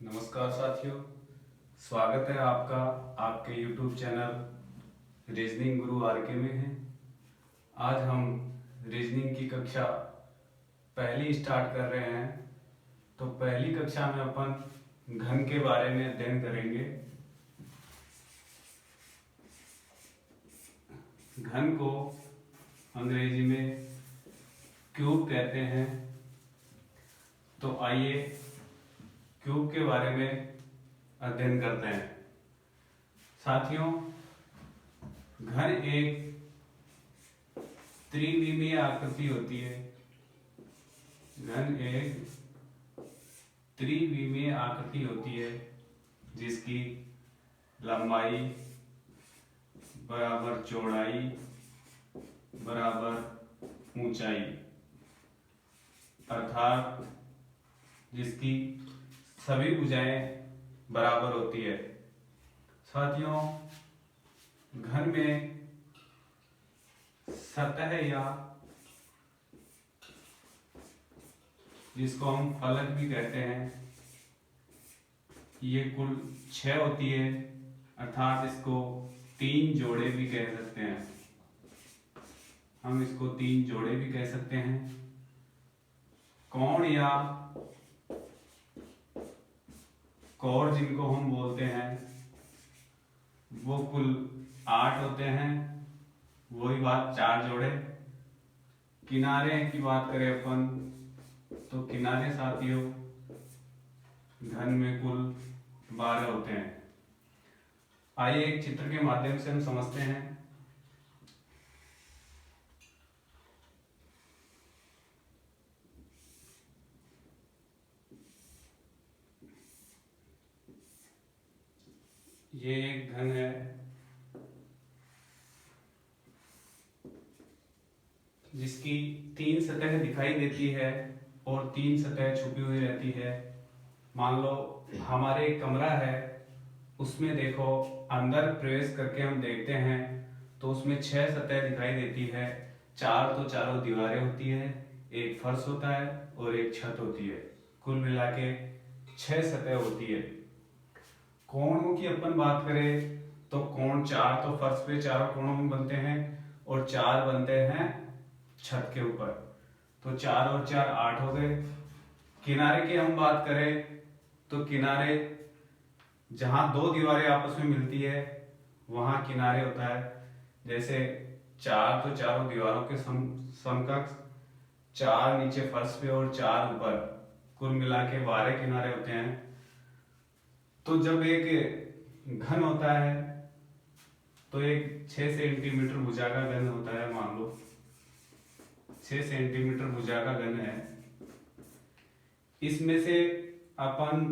नमस्कार साथियों, स्वागत है आपका आपके YouTube चैनल रीजनिंग गुरु आरके में है। आज हम रीजनिंग की कक्षा पहली स्टार्ट कर रहे हैं। तो पहली कक्षा में अपन घन के बारे में अध्ययन करेंगे। घन को अंग्रेजी में क्यूब कहते हैं। तो आइए क्यूब के बारे में अध्ययन करते हैं। साथियों, घन एक त्रिविमीय आकृति होती है। घन एक त्रिविमीय आकृति होती है जिसकी लंबाई बराबर चौड़ाई बराबर ऊंचाई, अर्थात जिसकी सभी भुजाएं बराबर होती है। साथियों, घन में सतह या जिसको हम फलक भी कहते हैं, ये कुल 6 होती है, अर्थात इसको 3 जोड़े भी कह सकते हैं। हम इसको 3 जोड़े भी कह सकते हैं। कोण या कोर जिनको हम बोलते हैं वो कुल 8 होते हैं। वही बात 4 जोड़े। किनारे की बात करें अपन तो किनारे साथियों घन में कुल 12 होते हैं। आइए एक चित्र के माध्यम से हम समझते हैं। ये एक घन है जिसकी 3 सतह दिखाई देती है और 3 सतह छुपी हुई रहती है। मान लो हमारे एक कमरा है, उसमें देखो अंदर प्रवेश करके हम देखते हैं तो उसमें 6 सतह दिखाई देती है। 4 तो चारों दीवारें होती है, एक फर्श होता है और एक छत होती है। कुल मिला के 6 सतह होती है। कोणों की अपन बात करें तो कोण 4 तो फर्श पे चारों कोणों में बनते हैं और 4 बनते हैं छत के ऊपर। तो 4 और 4 8 हो गए। किनारे की हम बात करें तो किनारे जहां 2 दीवारें आपस में मिलती है वहां किनारे होता है। जैसे 4 तो चारों दीवारों के समकक्ष, 4 नीचे फर्श पे और 4 ऊपर, कुल मिला के 12 किनारे होते हैं। तो जब एक घन होता है तो एक 6 सेंटीमीटर भुजा का घन होता है। मान लो 6 सेंटीमीटर भुजा का घन है। इसमें से अपन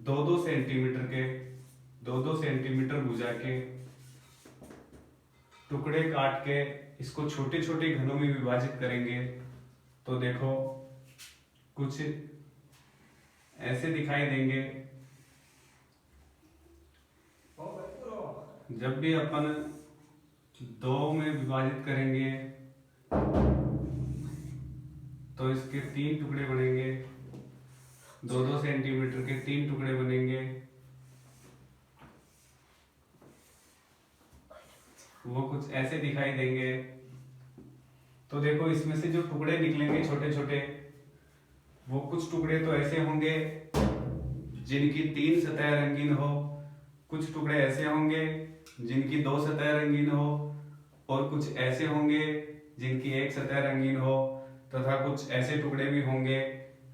2-2 सेंटीमीटर भुजा के टुकड़े काट के इसको छोटे छोटे घनों में विभाजित करेंगे तो देखो कुछ ऐसे दिखाई देंगे। जब भी अपन 2 में विभाजित करेंगे तो इसके 3 टुकड़े बनेंगे। 2-2 सेंटीमीटर के 3 टुकड़े बनेंगे। वो कुछ ऐसे दिखाई देंगे। तो देखो इसमें से जो टुकड़े निकलेंगे छोटे छोटे, वो कुछ टुकड़े तो ऐसे होंगे जिनकी 3 सतह रंगीन हो, कुछ टुकड़े ऐसे होंगे जिनकी 2 सतह रंगीन हो, और कुछ ऐसे होंगे जिनकी 1 सतह रंगीन हो, तथा कुछ ऐसे टुकड़े भी होंगे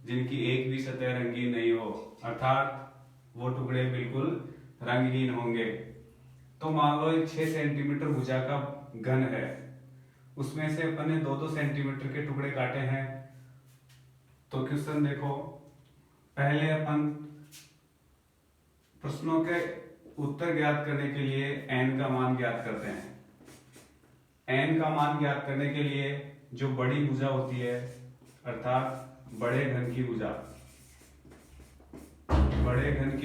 जिनकी एक भी सतह रंगीन नहीं हो, अर्थात वो टुकड़े बिल्कुल रंगहीन होंगे। तो मान लो एक 6 सेंटीमीटर भुजा का घन है, उसमें से अपन ने 2-2 सेंटीमीटर के टुकड़े काटे हैं। तो क्वेश्चन देखो, पहले अपन प्रश्नों के उत्तर ज्ञात करने के लिए n का मान ज्ञात करते हैं। n का मान ज्ञात करने के लिए जो बड़ी भुजा होती है, अर्थात बड़े घन की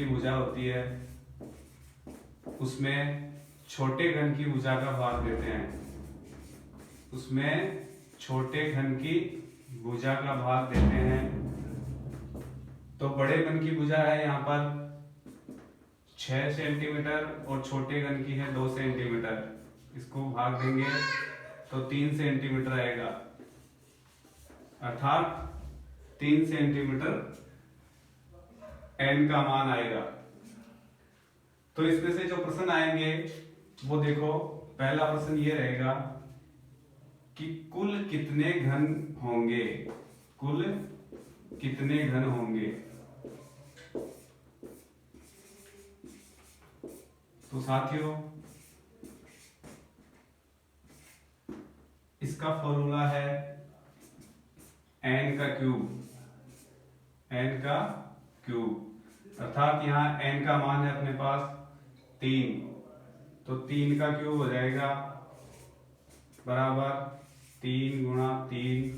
भुजा होती है, उसमें छोटे घन की भुजा का भाग देते हैं। तो बड़े घन की भुजा है यहाँ पर 6 सेंटीमीटर और छोटे घन की है 2 सेंटीमीटर, इसको भाग देंगे तो 3 सेंटीमीटर आएगा, अर्थात 3 सेंटीमीटर n का मान आएगा। तो इसमें से जो प्रश्न आएंगे वो देखो, पहला प्रश्न ये रहेगा कि कुल कितने घन होंगे, कुल कितने घन होंगे। तो साथियों इसका फॉर्मूला है n का क्यूब, n का क्यूब, अर्थात यहाँ n का मान है अपने पास 3, तो 3 का क्यूब हो जाएगा बराबर 3 गुणा 3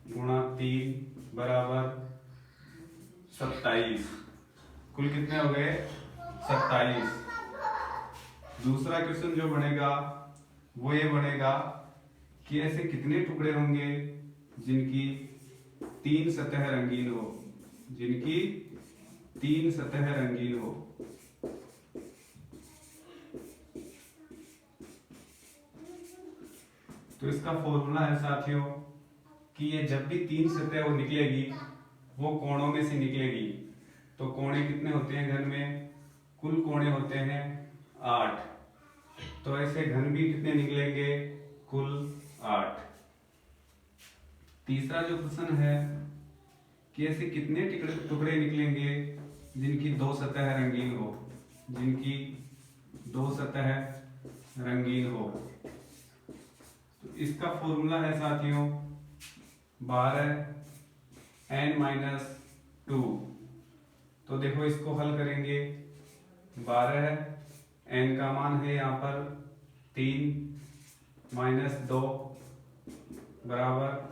गुणा 3 बराबर 27। कुल कितने हो गए? 27। दूसरा क्वेश्चन जो बनेगा वो ये बनेगा कि ऐसे कितने टुकड़े होंगे जिनकी 3 सतह रंगीन हो, जिनकी 3 सतह रंगीन हो। तो इसका फॉर्मूला है साथियों कि ये जब भी 3 सतह वो निकलेगी वो कोणों में से निकलेगी। तो कोणे कितने होते हैं घन में? कुल कोणे होते हैं 8। तो ऐसे घन भी कितने निकलेंगे? कुल 8। तीसरा जो प्रश्न है कि ऐसे कितने टुकड़े निकलेंगे जिनकी 2 सतह रंगीन हो, जिनकी 2 सतह रंगीन हो। तो इसका फॉर्मूला है साथियों 12n-2। तो देखो इसको हल करेंगे, 12 n का मान है यहाँ पर 3 माइनस 2 बराबर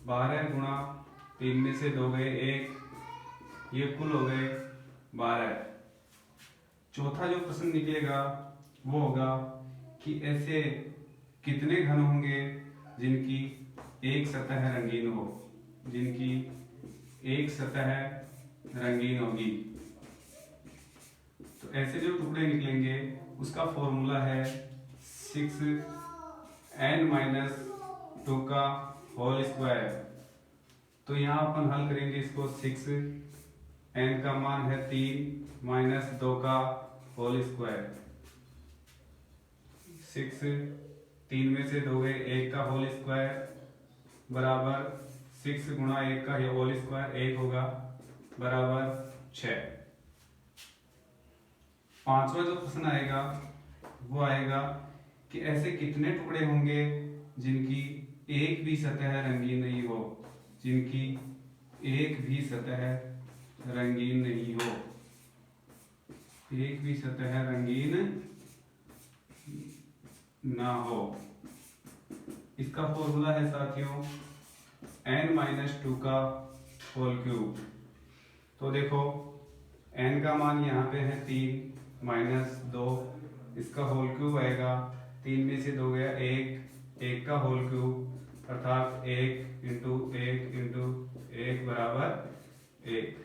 12 गुणा 3 में से 2 गए 1, ये कुल हो गए 12। चौथा जो प्रश्न निकलेगा वो होगा कि ऐसे कितने घन होंगे जिनकी एक सतह रंगीन हो, जिनकी एक सतह रंगीन होगी। तो ऐसे जो टुकड़े निकलेंगे उसका फॉर्मूला है 6n-2 का होल स्क्वायर। तो यहाँ अपन हल करेंगे इसको, 6n का मान है 3 माइनस 2 का होल स्क्वायर, 3 में से 2 गए 1 का होल स्क्वायर बराबर 6 गुणा 1 का होल स्क्वायर 1 होगा बराबर 6। पांचवा जो प्रश्न आएगा वो आएगा कि ऐसे कितने टुकड़े होंगे जिनकी एक भी सतह रंगीन नहीं हो, जिनकी एक भी सतह रंगीन नहीं हो, एक भी सतह रंगीन ना हो। इसका फॉर्मूला है साथियों n-2 का होल क्यूब। तो देखो n का मान यहाँ पे है 3 माइनस 2, इसका होल क्यूब आएगा 3 में से 2 गया 1 का होल क्यूब अर्थात 1 इंटू 1 बराबर 1।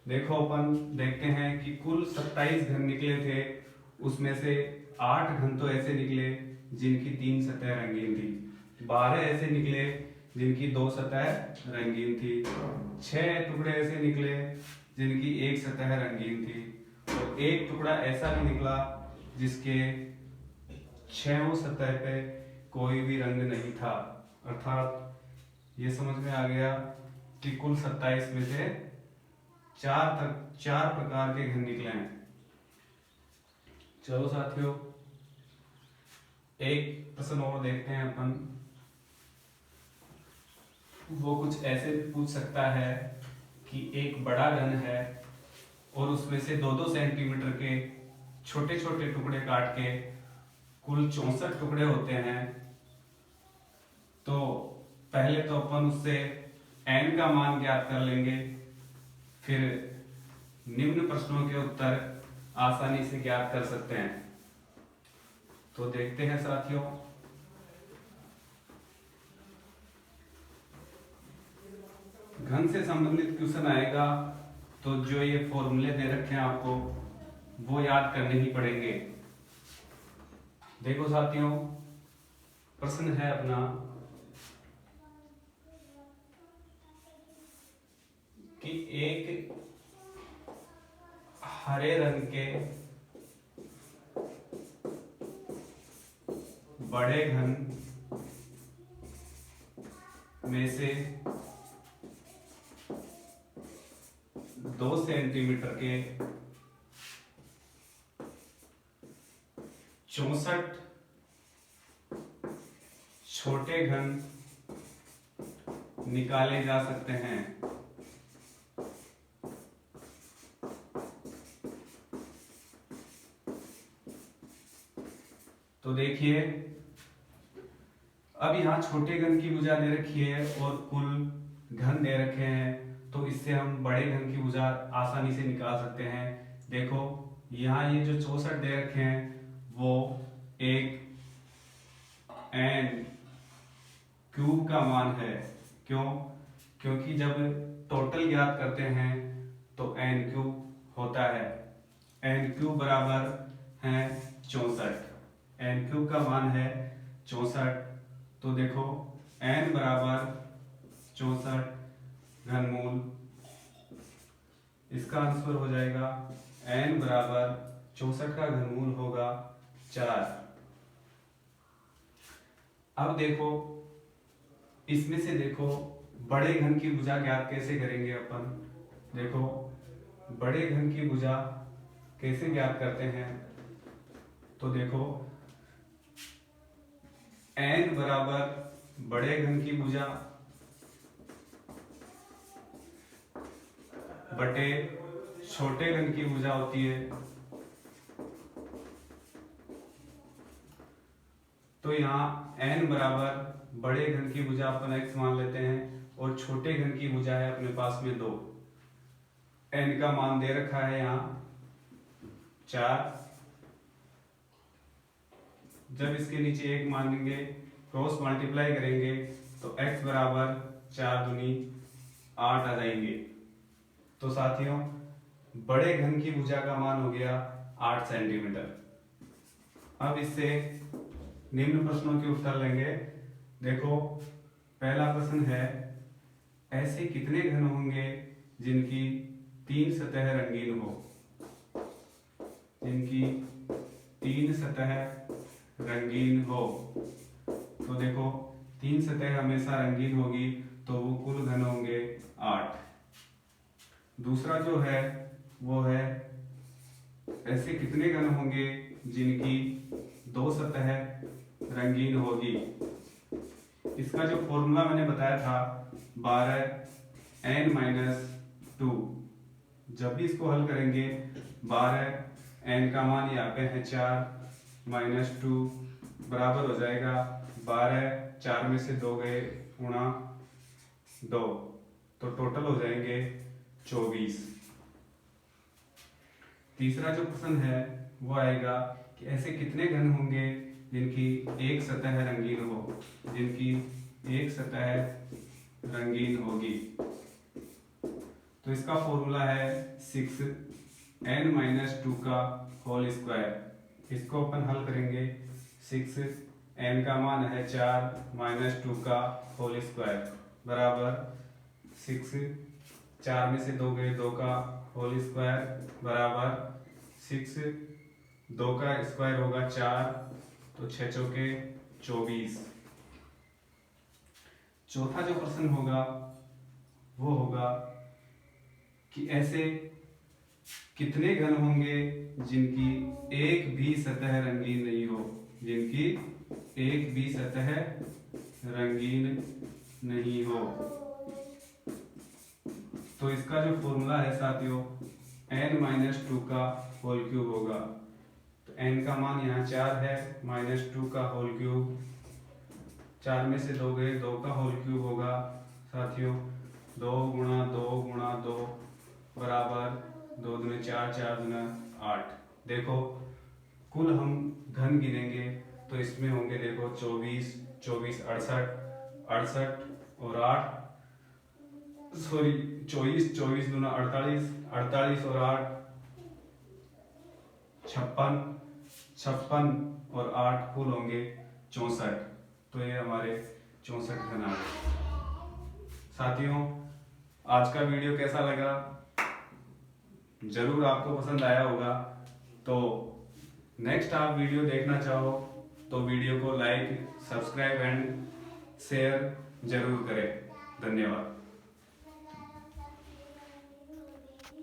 देखो अपन देखते हैं कि कुल 27 घन निकले थे, उसमें से 8 घन तो ऐसे निकले जिनकी 3 सतह रंगीन थी, 12 ऐसे निकले जिनकी 2 सतह रंगीन थी, 6 टुकड़े ऐसे निकले जिनकी 1 सतह रंगीन थी, और 1 टुकड़ा ऐसा भी निकला जिसके 6 सतह पे कोई भी रंग नहीं था। अर्थात ये समझ में आ गया कि कुल 27 में से 4 प्रकार के घन निकले हैं। चलो साथियों एक प्रश्न और देखते हैं अपन। वो कुछ ऐसे भी पूछ सकता है कि एक बड़ा घन है और उसमें से 2-2 सेंटीमीटर के छोटे छोटे टुकड़े काट के कुल 64 टुकड़े होते हैं। तो पहले तो अपन उससे n का मान ज्ञात कर लेंगे, फिर निम्न प्रश्नों के उत्तर आसानी से ज्ञात कर सकते हैं। तो देखते हैं साथियों, घन से संबंधित क्वेश्चन आएगा तो जो ये फॉर्मूले दे रखे हैं आपको वो याद करने ही पड़ेंगे। देखो साथियों, प्रश्न है अपना कि एक हरे रंग के बड़े घन में से 2 सेंटीमीटर के 64 छोटे घन निकाले जा सकते हैं। तो देखिए, अब यहाँ छोटे घन की भुजा दे रखी है और कुल घन दे रखे हैं, तो इससे हम बड़े घन की भुजा आसानी से निकाल सकते हैं। देखो यहाँ ये जो 64 दे रखे हैं वो एक n क्यूब का मान है। क्यों? क्योंकि जब टोटल ज्ञात करते हैं तो n क्यूब होता है। n क्यूब बराबर है 64। n क्यूब का मान है 64। तो देखो n बराबर 64 घनमूल, इसका आंसर हो जाएगा n बराबर 64 का घनमूल होगा 4। अब देखो इसमें से देखो बड़े घन की भुजा ज्ञात कैसे करेंगे अपन। देखो बड़े घन की भुजा कैसे ज्ञात करते हैं, तो देखो n बराबर बड़े घन की भुजा बटे छोटे घन की भुजा होती है। तो यहाँ n बराबर बड़े घन की भुजा अपन x मान लेते हैं और छोटे घन की भुजा है अपने पास में 2। n का मान दे रखा है यहाँ 4। जब इसके नीचे 1 मानेंगे, क्रॉस मल्टीप्लाई करेंगे तो x बराबर 4 दूनी 8 आ जाएंगे। तो साथियों बड़े घन की भुजा का मान हो गया 8 सेंटीमीटर। अब इससे निम्न प्रश्नों के उत्तर लेंगे। देखो पहला प्रश्न है, ऐसे कितने घन होंगे जिनकी 3 सतह रंगीन हो। जिनकी 3 सतह रंगीन हो, तो देखो 3 सतह हमेशा रंगीन होगी तो वो कुल घन होंगे 8। दूसरा जो है वो है, ऐसे कितने घन होंगे जिनकी 2 सतह रंगीन होगी। इसका जो फॉर्मूला मैंने बताया था 12n-2, जब भी इसको हल करेंगे 12n का मान यहाँ पे है 4 - 2 बराबर हो जाएगा 12। 4 में से 2 गए गुणा 2, तो टोटल हो जाएंगे 24। तीसरा जो प्रश्न है वो आएगा कि ऐसे कितने घन होंगे जिनकी एक सतह रंगीन हो। जिनकी एक सतह रंगीन होगी, तो इसका फॉर्मूला है 6n-2 का होल स्क्वायर। इसको अपन हल करेंगे। 6n का मान है 4 - 2 का होल स्क्वायर बराबर 6। 4 में से 2 गए 2 का होल स्क्वायर बराबर 6। 2 का स्क्वायर होगा 4, तो 6 चौके 24। चौथा जो प्रश्न होगा वो होगा कि ऐसे कितने घन होंगे जिनकी एक भी सतह रंगीन नहीं हो। जिनकी एक भी सतह रंगीन नहीं हो, तो इसका जो फॉर्मूला है साथियों n-2 का होल क्यूब होगा। तो n का मान यहाँ 4 है, -2 का होल क्यूब। 4 में से 2 गए 2 का होल क्यूब होगा साथियों 2 गुणा 2 गुणा 2 बराबर 2 दूनी 4, 4 दूना 8। देखो कुल हम घन गिनेंगे तो इसमें होंगे देखो 24, 24 68, 68 और 8 24, 24 दूना 48, 48 और 8 56 और 8 फुल होंगे 64। तो ये हमारे 64 घन आ गए। साथियों, आज का वीडियो कैसा लगा, जरूर आपको पसंद आया होगा। तो नेक्स्ट आप वीडियो देखना चाहो तो वीडियो को लाइक, सब्सक्राइब एंड शेयर जरूर करें। धन्यवाद।